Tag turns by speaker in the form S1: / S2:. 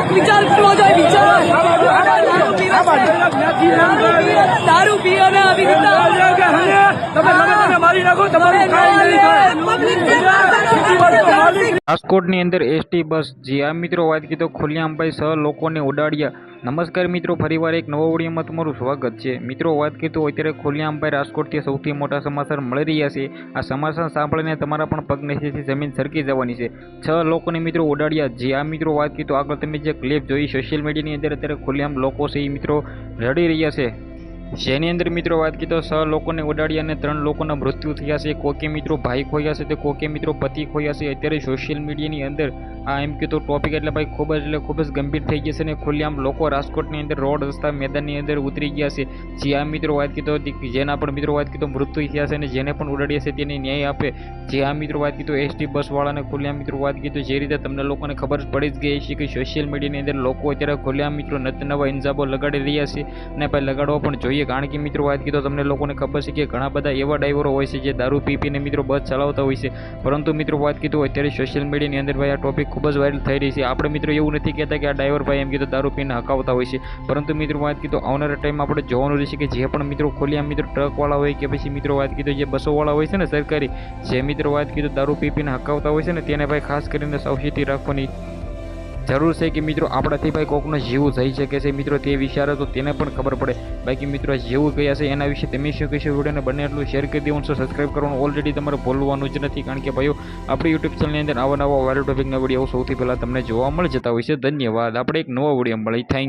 S1: વિચાર કરવો જોઈએ, વિચાર. દારૂ પીવે અને આવી
S2: રાજકોટની અંદર એસટી બસ જી આ મિત્રો વાત કીધો ખુલ્લેઆમભાઈ 6 લોકોને ઉડાડ્યા। નમસ્કાર મિત્રો, ફરીવાર એક નવો વિડીયોમાં તમારું સ્વાગત છે। મિત્રો વાત કીધું અત્યારે ખુલ્લેઆમભાઈ રાજકોટથી સૌથી મોટા સમાચાર મળી રહ્યા છે। આ સમાચાર સાંભળીને તમારા પણ પગ નીચેથી જમીન સરકી જવાની છે। 6 લોકોને મિત્રો ઉડાડ્યા। જી આ મિત્રો વાત કીધું આગળ તમે જે ક્લિપ જોઈ સોશિયલ મીડિયાની અંદર અત્યારે ખુલ્લેઆમ લોકો છે એ મિત્રો રડી રહ્યા છે, જેની અંદર મિત્રો વાત કીધો 6 લોકોને ઉડાડ્યા અને 3 લોકોના મૃત્યુ થયા છે। કોકે મિત્રો ભાઈ ખોયા છે, તો કોકે મિત્રો પતિ ખોયા છે। અત્યારે સોશિયલ મીડિયાની અંદર આ એમ કીધું ટોપિક એટલે ભાઈ ખૂબ જ ગંભીર થઈ ગયા છે અને ખુલ્લેઆમ લોકો રાજકોટની અંદર રોડ રસ્તા મેદાનની અંદર ઉતરી ગયા છે। જે આ મિત્રો વાત કીધો જેના પણ મિત્રો વાત કીધો મૃત્યુ થયા છે અને જેને પણ ઉડાડ્યા છે તેને ન્યાય આપે। જે આ મિત્રો વાત કીધું એસટી બસવાળાને ખુલ્લેઆમ મિત્રો વાત કીધું જે રીતે તમને લોકોને ખબર પડી જ ગઈ છે કે સોશિયલ મીડિયાની અંદર લોકો અત્યારે ખુલ્લેઆમ મિત્રો નવા ઇન્જાબો લગાડી રહ્યા છે અને ભાઈ લગાડવા પણ જોઈએ, કારણ કે મિત્રો વાત કીધો તમને લોકોને ખબર છે કે ઘણા બધા એવા ડ્રાઈવરો હોય છે જે દારૂ પીને મિત્રો બસ ચલાવતા હોય છે, પરંતુ મિત્રો વાત કીધું અત્યારે સોશિયલ મીડિયાની અંદર ભાઈ આ ટોપિક ખૂબ જ વાયરલ થઈ રહી છે। આપણે મિત્રો એવું નથી કહેતા કે આ ડ્રાઈવર ભાઈ એમ કીધું દારૂ પીને હકાવતા હોય છે, પરંતુ મિત્રો વાત કીધું આવનારા ટાઈમમાં આપણે જોવાનું રહેશે કે જે પણ મિત્રો ખુલ્લેઆમ મિત્રો ટ્રકવાળા હોય કે પછી મિત્રો વાત કીધું જે બસોવાળા હોય છે ને સરકારી, જે મિત્રો વાત કીધું દારૂ પીને હકાવતા હોય છે ને તેને ભાઈ ખાસ કરીને સાવચેતી રાખવાની જરૂર છે કે મિત્રો આપણાથી ભાઈ કોકનો જીવ થઈ શકે છે મિત્રો, તે વિચારે તો તેને પણ ખબર પડે। બાકી મિત્રો જેવું ગયા છે એના વિશે તમે શું કહેશો? વિડીયોને બને એટલું શેર કરી દેવાનું છે, સબસ્ક્રાઈબ કરવાનું ઓલરેડી તમારે ભૂલવાનું જ નથી, કારણ કે ભાઈઓ આપણી યુટ્યુબ ચેનલની અંદર આવા નવા વાયરલ ટોપિકના વિડીયો સૌથી પહેલાં તમને જોવા મળી જતા હોય છે। ધન્યવાદ, આપણે એક નવો વિડીયો મળી, થેન્ક યુ।